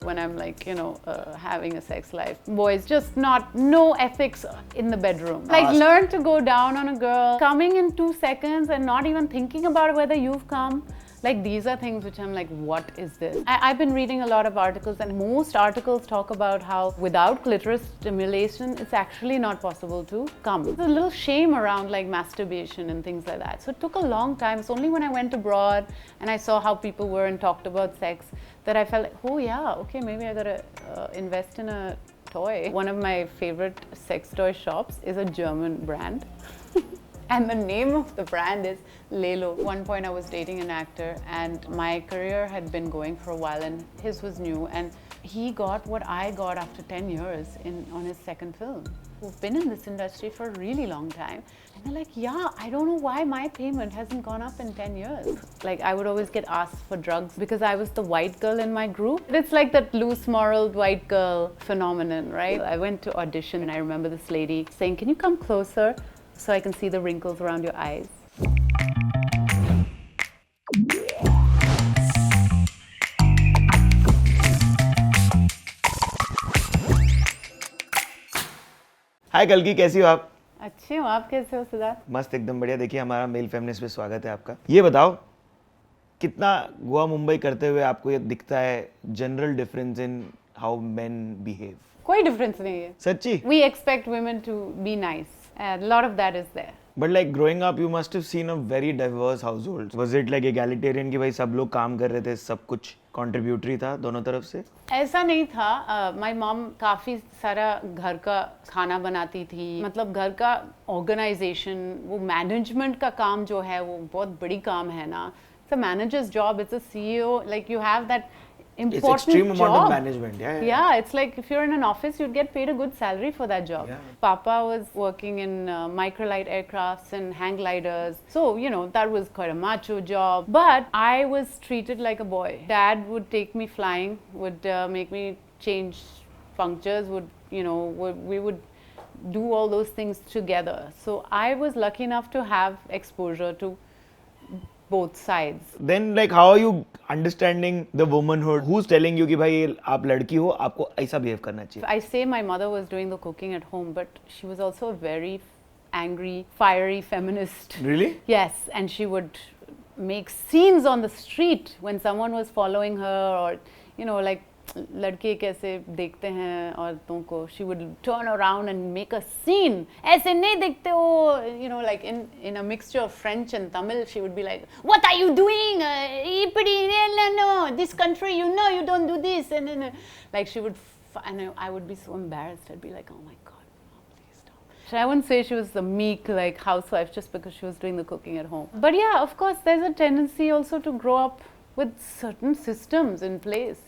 when I'm like, having a sex life. Boys, just no ethics in the bedroom. Like, learn to go down on a girl, coming in 2 seconds and not even thinking about whether you've come. Like, these are things which I'm like, what is this? I've been reading a lot of articles, and most articles talk about how without clitoris stimulation, it's actually not possible to come. There's a little shame around like masturbation and things like that. So it took a long time. It's only when I went abroad and I saw how people were and talked about sex that I felt like, oh yeah, okay, maybe I gotta invest in a toy. One of my favorite sex toy shops is a German brand. And the name of the brand is Lelo. One point I was dating an actor and my career had been going for a while and his was new, and he got what I got after 10 years on his second film. Who've been in this industry for a really long time. And they're like, yeah, I don't know why my payment hasn't gone up in 10 years. Like, I would always get asked for drugs because I was the white girl in my group. It's like that loose moral white girl phenomenon, right? I went to audition and I remember this lady saying, can you come closer so I can see the wrinkles around your eyes? हाय कल्की, कैसी हो आप? अच्छी हूँ, आप कैसे हो सिद्धार्थ? मस्त, एकदम बढ़िया। देखिए, हमारा मेल फेमिनिस्ट पे स्वागत है आपका। ये बताओ, कितना गोवा मुंबई करते हुए आपको ये दिखता है general difference in how main behave? कोई डिफरेंस नहीं है। सच्ची? We expect women to be nice, and a lot of that is there. But like growing up, you must have seen a very diverse household. Was it like egalitarian कि भाई सब लोग काम कर रहे थे, सब कुछ contributory था दोनों तरफ से? ऐसा नहीं था। My mom काफ़ी सारा घर का खाना बनाती थी। मतलब घर का organization, वो management का काम जो है वो बहुत बड़ी काम है ना। It's a manager's job. It's a CEO. Like, you have that important it's extreme job. amount of management. Yeah, it's like if you're in an office, you'd get paid a good salary for that job. Yeah. Papa was working in microlight aircrafts and hang gliders. So, that was quite a macho job. But I was treated like a boy. Dad would take me flying, would make me change punctures, we would do all those things together. So I was lucky enough to have exposure to both sides. Then like how are you understanding the womanhood? Who's telling you कि भाई आप लड़की हो, आपको ऐसा behave करना चाहिए? I say my mother was doing the cooking at home, but she was also a very angry, fiery feminist. Really? Yes, and she would make scenes on the street when someone was following her, or like लड़के कैसे देखते हैं औरतों को. She would turn around and make a scene. ऐसे नहीं देखते हो, like in a mixture of French and Tamil, she would be like, what are you doing? No, this country, you don't do this. And like she would, and I would be so embarrassed. I'd be like, oh my God, Mom, please stop. So I wouldn't say she was the meek like housewife just because she was doing the cooking at home. But yeah, of course, there's a tendency also to grow up with certain systems in place.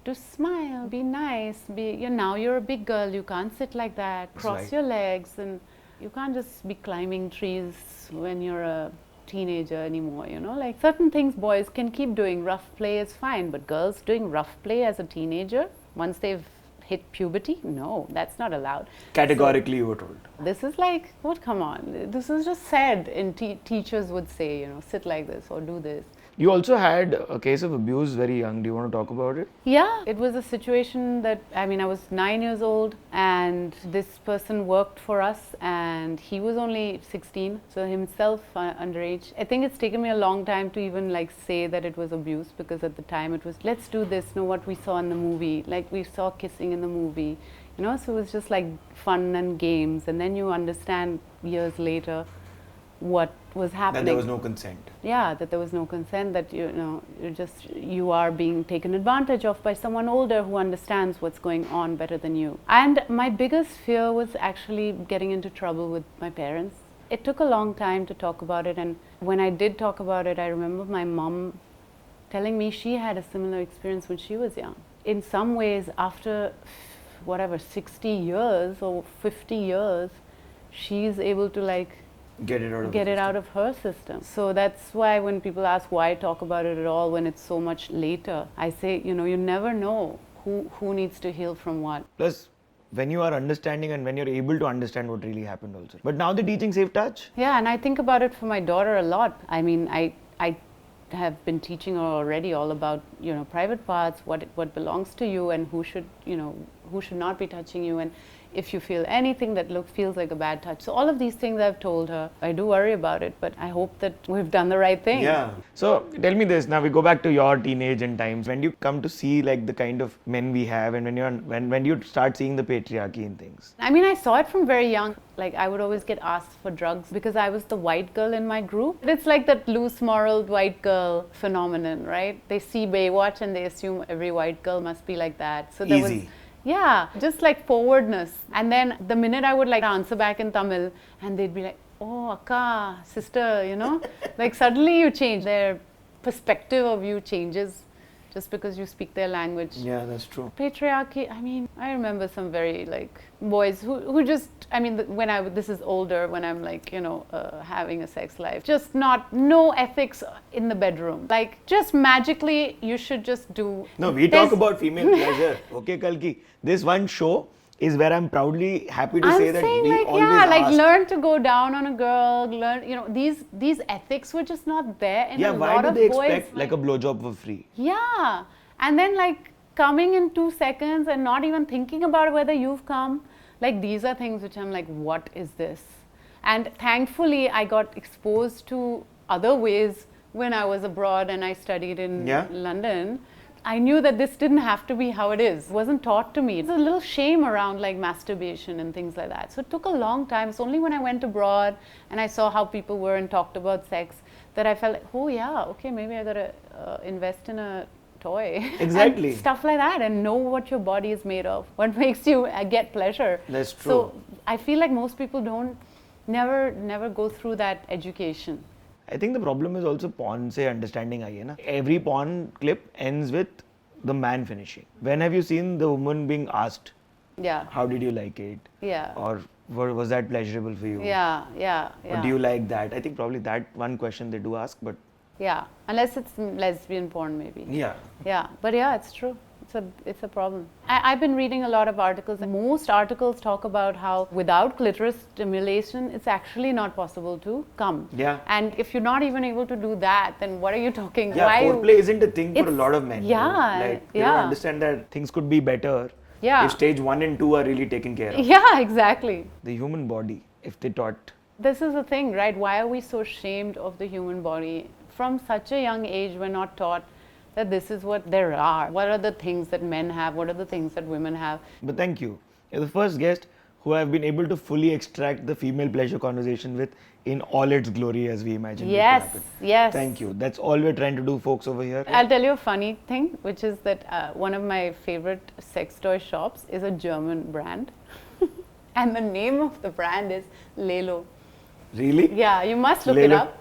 To smile, be nice, now you're a big girl, you can't sit like that, cross your legs, and you can't just be climbing trees when you're a teenager anymore, like certain things boys can keep doing. Rough play is fine, but girls doing rough play as a teenager, once they've hit puberty, no, that's not allowed. Categorically, you were told. This is like, come on, this is just said, and teachers would say, sit like this or do this. You also had a case of abuse very young. Do you want to talk about it? Yeah, it was a situation that, I was 9 years old and this person worked for us and he was only 16, so himself underage. I think it's taken me a long time to even like say that it was abuse, because at the time it was, let's do this, what we saw in the movie, like we saw kissing in the movie, so it was just like fun and games, and then you understand years later what was happening. That there was no consent. Yeah, that there was no consent, that you are being taken advantage of by someone older who understands what's going on better than you. And my biggest fear was actually getting into trouble with my parents. It took a long time to talk about it, and when I did talk about it, I remember my mom telling me she had a similar experience when she was young. In some ways, after 60 years or 50 years, she's able to like get it out of her system. So that's why when people ask why talk about it at all when it's so much later, I say, you never know who needs to heal from what. Plus, when you are understanding and when you're able to understand what really happened also. But now the teaching safe touch. Yeah, and I think about it for my daughter a lot. I have been teaching her already all about private parts, what belongs to you, and who should not be touching you, and if you feel anything that feels like a bad touch. So all of these things I've told her. I do worry about it, but I hope that we've done the right thing. Yeah. So tell me this, now we go back to your teenage and times. When you come to see like the kind of men we have, and when you start seeing the patriarchy in things. I mean, I saw it from very young. Like, I would always get asked for drugs because I was the white girl in my group. It's like that loose moraled white girl phenomenon, right? They see Baywatch and they assume every white girl must be like that. So there Easy. was, yeah, just like forwardness. And then the minute I would like answer back in Tamil, and they'd be like, oh, akka, sister, like suddenly you change. Their perspective of you changes just because you speak their language. Yeah, that's true. Patriarchy, I mean, I remember some very like boys who just, I mean, this is older, when I'm like, having a sex life, just no ethics in the bedroom. Like, just magically, you should just do. No, we talk about female pleasure. Okay, Kalki, this one show is where I'm proudly happy to say that we always ask. Learn to go down on a girl, these ethics were just not there in a lot of boys. Why do they expect like a blowjob for free? Yeah, and then like coming in 2 seconds and not even thinking about whether you've come, like these are things which I'm like, what is this? And thankfully I got exposed to other ways when I was abroad and I studied in London. I knew that this didn't have to be how it is. It wasn't taught to me. There's a little shame around like masturbation and things like that. So it took a long time. It's only when I went abroad and I saw how people were and talked about sex that I felt like, oh yeah, okay, maybe I gotta invest in a toy. Exactly. And stuff like that, and know what your body is made of, what makes you get pleasure. That's true. So I feel like most people never go through that education. I think the problem is also porn se understanding aayi hai na. Every porn clip ends with the man finishing. When have you seen the woman being asked, how did you like it? Yeah. Or was that pleasurable for you? Yeah. Or do you like that? I think probably that one question they do ask, but yeah, unless it's lesbian porn maybe. Yeah. But yeah, it's true. It's a problem. I've been reading a lot of articles, and most articles talk about how without clitoris stimulation, it's actually not possible to come. Yeah. And if you're not even able to do that, then what are you talking? Yeah, foreplay isn't a thing for a lot of men. Yeah. Like, they don't understand that things could be better if stage 1 and 2 are really taken care of. Yeah, exactly. The human body, if they taught. This is the thing, right? Why are we so ashamed of the human body? From such a young age, we're not taught that this is what there are. What are the things that men have? What are the things that women have? But thank you. You're the first guest who I've been able to fully extract the female pleasure conversation with in all its glory as we imagined it to happen. Yes. Thank you. That's all we're trying to do, folks, over here. I'll tell you a funny thing, which is that one of my favorite sex toy shops is a German brand. And the name of the brand is Lelo. Really? Yeah, you must look it up.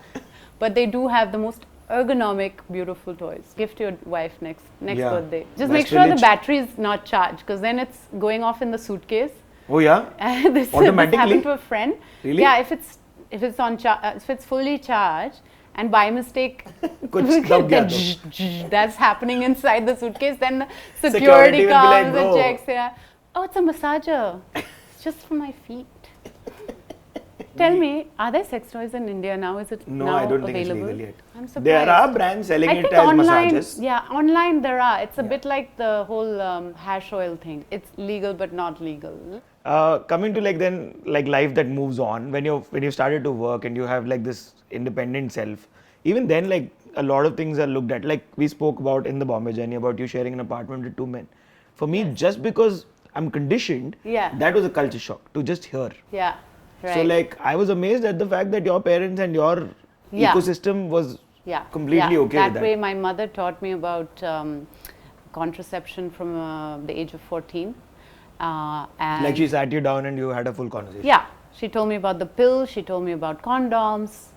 But they do have the most ergonomic, beautiful toys. Gift to your wife next birthday. Just make sure the battery is not charged, because then it's going off in the suitcase. Oh yeah? This Automatically? happened to a friend. Really? Yeah, if it's fully charged and by mistake that's happening inside the suitcase, then the security comes and checks. Yeah. Oh, it's a massager. It's just for my feet. Tell me, are there sex toys in India now? Is it No, now I don't available? think it's legal yet. I'm surprised. There are brands selling I it think as online, massages. yeah, online there are. It's a bit like the whole hash oil thing. It's legal but not legal. Coming to like life that moves on, when you started to work and you have like this independent self, even then like a lot of things are looked at. Like we spoke about in the Bombay journey about you sharing an apartment with 2 men. For me, just because I'm conditioned, that was a culture shock to just hear. Yeah. Right. So like I was amazed at the fact that your parents and your ecosystem was completely okay with that. That way my mother taught me about contraception from the age of 14. And like she sat you down and you had a full conversation. Yeah. She told me about the pill. She told me about condoms.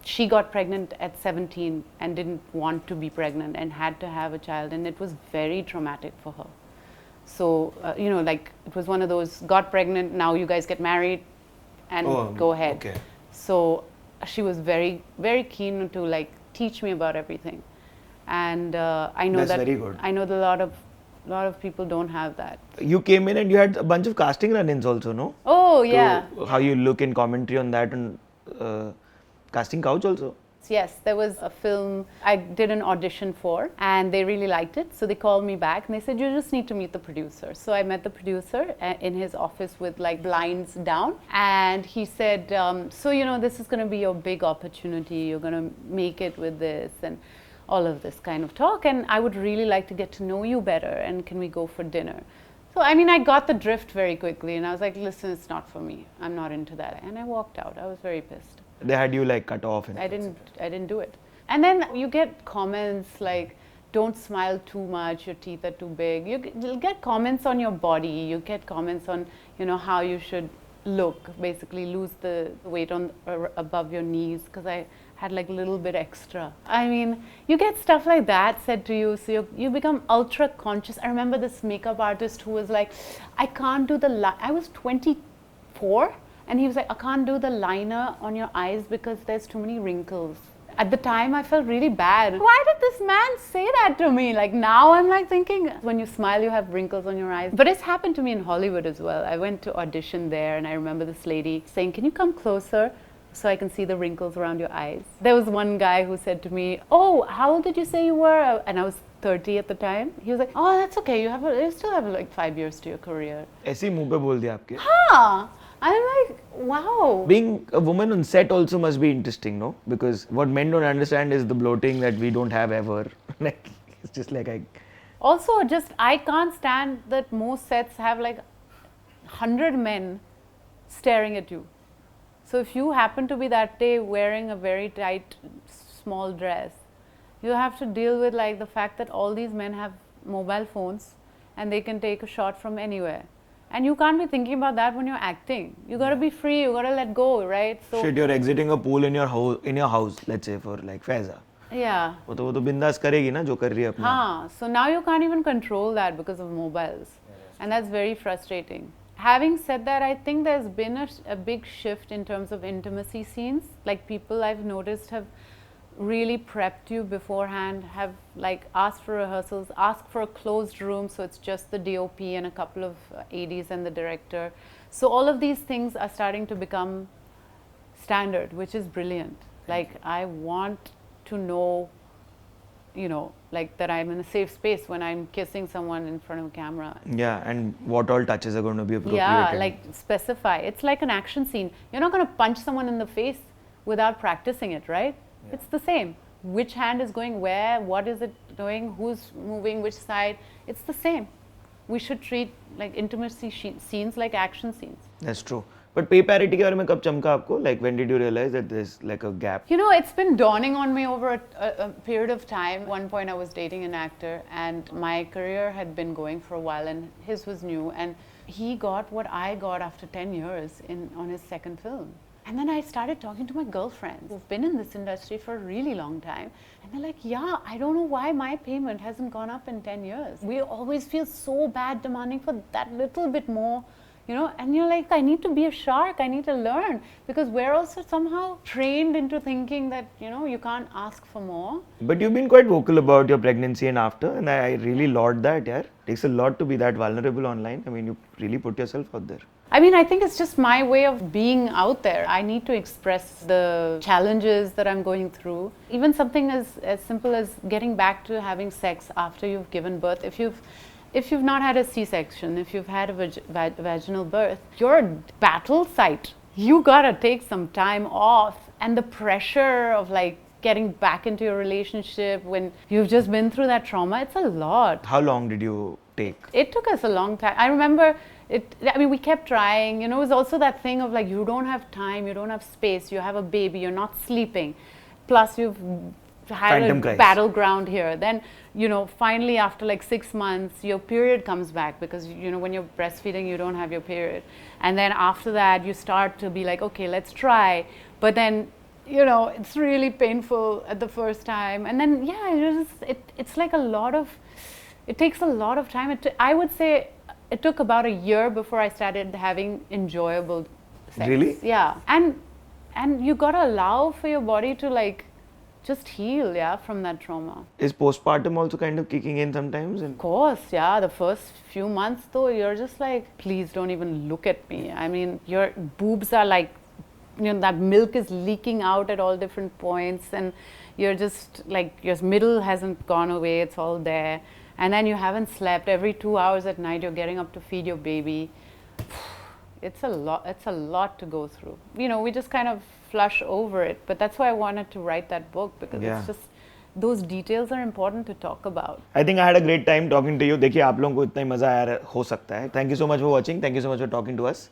She got pregnant at 17 and didn't want to be pregnant and had to have a child. And it was very traumatic for her. So, like it was one of those, got pregnant, now you guys get married and go ahead. Okay. So she was very, very keen to like teach me about everything. And I know That's very good. I know that a lot of people don't have that. You came in and you had a bunch of casting run-ins also, no? Oh, yeah. How you look in commentary on that, and casting couch also. Yes, there was a film I did an audition for and they really liked it. So they called me back and they said, you just need to meet the producer. So I met the producer in his office with like blinds down. And he said, so this is going to be your big opportunity. You're going to make it with this and all of this kind of talk. And I would really like to get to know you better. And can we go for dinner? So, I got the drift very quickly and I was like, listen, it's not for me. I'm not into that. And I walked out. I was very pissed. They had you like cut off. I didn't do it. And then you get comments like, don't smile too much, your teeth are too big. You'll get comments on your body. You get comments on, how you should look, basically lose the weight above your knees, because I had like a little bit extra. You get stuff like that said to you, so you become ultra conscious. I remember this makeup artist who was like, I can't do I was 24 and he was like, I can't do the liner on your eyes because there's too many wrinkles. At the time, I felt really bad. Why did this man say that to me? Like now I'm like thinking, when you smile, you have wrinkles on your eyes. But it's happened to me in Hollywood as well. I went to audition there and I remember this lady saying, can you come closer so I can see the wrinkles around your eyes? There was one guy who said to me, oh, how old did you say you were? And I was 30 at the time. He was like, oh, that's okay. You still have like 5 years to your career. ऐसे ही मुंह पे बोल दिया आपके. हाँ. I'm like, wow. Being a woman on set also must be interesting, no? Because what men don't understand is the bloating that we don't have ever. Like, it's just like Also, I can't stand that most sets have like 100 men staring at you. So if you happen to be that day wearing a very tight, small dress, you have to deal with like the fact that all these men have mobile phones and they can take a shot from anywhere. And you can't be thinking about that when you're acting. You gotta be free, you gotta let go, right? So shit, you're exiting a pool in your house, let's say for like Faiza. Yeah. वो तो बिंदास करेगी ना जो कर रही है अपना. हाँ. So now you can't even control that because of mobiles. And that's very frustrating. Having said that, I think there's been a big shift in terms of intimacy scenes. Like people I've noticed have really prepped you beforehand, have like asked for rehearsals, asked for a closed room so it's just the DOP and a couple of ADs and the director. So all of these things are starting to become standard, which is brilliant. Like I want to know, like that I'm in a safe space when I'm kissing someone in front of a camera. Yeah, and what all touches are going to be appropriate. Yeah, like specify. It's like an action scene. You're not going to punch someone in the face without practicing it, right? Yeah. It's the same. Which hand is going where? What is it doing? Who's moving which side? It's the same. We should treat like intimacy scenes like action scenes. That's true. But pay parity के बारे में कब चमका आपको? Like when did you realize that there's like a gap? It's been dawning on me over a period of time. One point I was dating an actor and my career had been going for a while and his was new and he got what I got after 10 years on his second film. And then I started talking to my girlfriends who've been in this industry for a really long time. And they're like, yeah, I don't know why my payment hasn't gone up in 10 years. We always feel so bad demanding for that little bit more, and you're like, I need to be a shark, I need to learn. Because we're also somehow trained into thinking that, you can't ask for more. But you've been quite vocal about your pregnancy and after, and I really laud that, yeah. It takes a lot to be that vulnerable online. You really put yourself out there. I think it's just my way of being out there. I need to express the challenges that I'm going through. Even something as simple as getting back to having sex after you've given birth. If you've not had a C-section, if you've had a vaginal birth, you're a battle site. You gotta take some time off. And the pressure of like getting back into your relationship when you've just been through that trauma, it's a lot. How long did you take? It took us a long time. I remember we kept trying. It was also that thing of like, you don't have time, you don't have space, you have a baby, you're not sleeping. Plus you've had a battleground here. Then, finally after like 6 months, your period comes back because, when you're breastfeeding, you don't have your period. And then after that, you start to be like, okay, let's try. But then, it's really painful at the first time. And then, it's like it takes a lot of time. I would say it took about a year before I started having enjoyable sex. Really? Yeah. And you gotta allow for your body to like just heal, from that trauma. Is postpartum also kind of kicking in sometimes? Of course, yeah. The first few months though, you're just like, please don't even look at me. Your boobs are like that milk is leaking out at all different points, and you're just like, your middle hasn't gone away, it's all there, and then you haven't slept. Every 2 hours at night you're getting up to feed your baby. It's a lot to go through. We just kind of flush over it, but that's why I wanted to write that book, because it's just, those details are important to talk about. I think I had a great time talking to you. देखिए आप लोगों को इतना ही मजा आया हो सकता है. Thank you so much for watching. Thank you so much for talking to us.